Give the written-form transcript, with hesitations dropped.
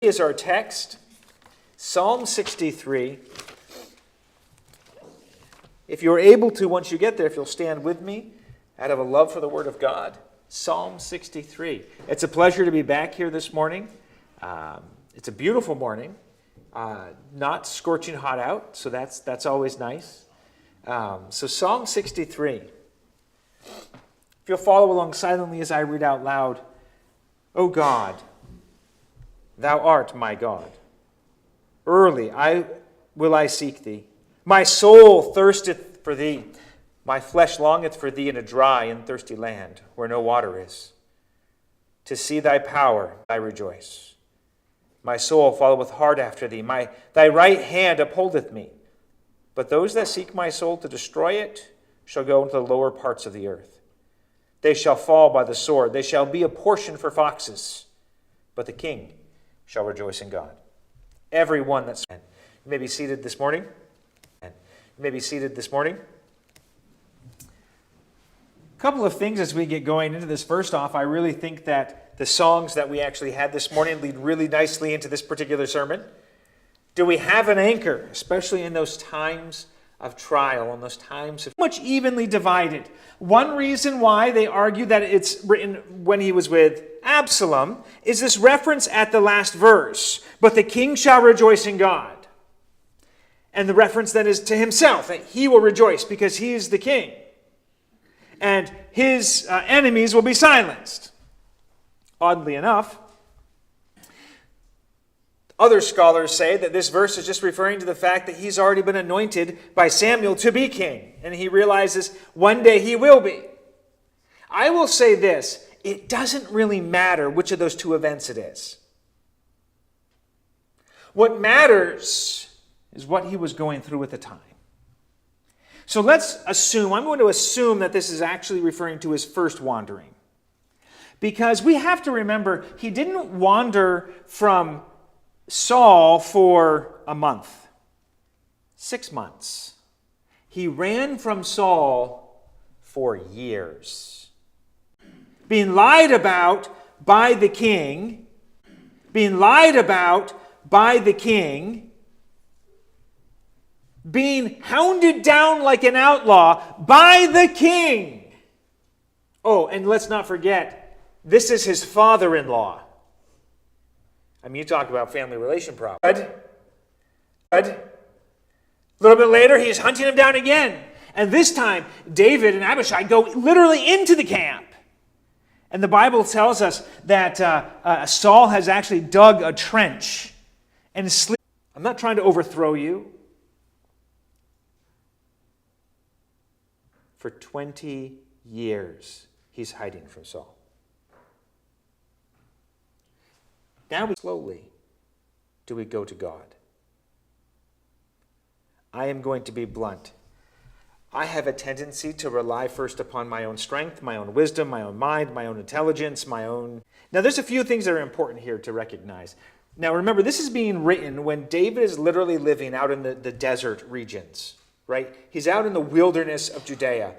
Is our text, Psalm 63. If you're able to, once you get there, if you'll stand with me, out of a love for the Word of God, Psalm 63. It's a pleasure to be back here this morning. It's a beautiful morning, not scorching hot out, so that's always nice. So Psalm 63. If you'll follow along silently as I read out loud, O God, Thou art my God. Early will I seek Thee. My soul thirsteth for Thee. My flesh longeth for Thee in a dry and thirsty land, where no water is. To see Thy power, I rejoice. My soul followeth hard after Thee. Thy right hand upholdeth me. But those that seek my soul to destroy it shall go into the lower parts of the earth. They shall fall by the sword. They shall be a portion for foxes. But the king shall rejoice in God. Every one that's... You may be seated this morning. You may be seated this morning. A couple of things as we get going into this. First off, I really think that the songs that we actually had this morning lead really nicely into this particular sermon. Do we have an anchor, especially in those times of trial, in those times of much evenly divided? One reason why they argue that it's written when he was with Absalom is this reference at the last verse. But the king shall rejoice in God. And the reference then is to himself, that he will rejoice because he is the king. And his enemies will be silenced. Oddly enough, other scholars say that this verse is just referring to the fact that he's already been anointed by Samuel to be king. And he realizes one day he will be. I will say this, it doesn't really matter which of those two events it is. What matters is what he was going through at the time. So I'm going to assume that this is actually referring to his first wandering. Because we have to remember, he didn't wander from Saul for a month, 6 months. He ran from Saul for years. Being lied about by the king, being hounded down like an outlaw by the king. Oh, and let's not forget, this is his father-in-law. I mean, you talk about family relation problems. A little bit later, he's hunting him down again. And this time, David and Abishai go literally into the camp. And the Bible tells us that Saul has actually dug a trench and is sleeping. I'm not trying to overthrow you. For 20 years, he's hiding from Saul. Now slowly do we go to God. I am going to be blunt. I have a tendency to rely first upon my own strength, my own wisdom, my own mind, my own intelligence, Now, there's a few things that are important here to recognize. Now, remember, this is being written when David is literally living out in the desert regions, right? He's out in the wilderness of Judea.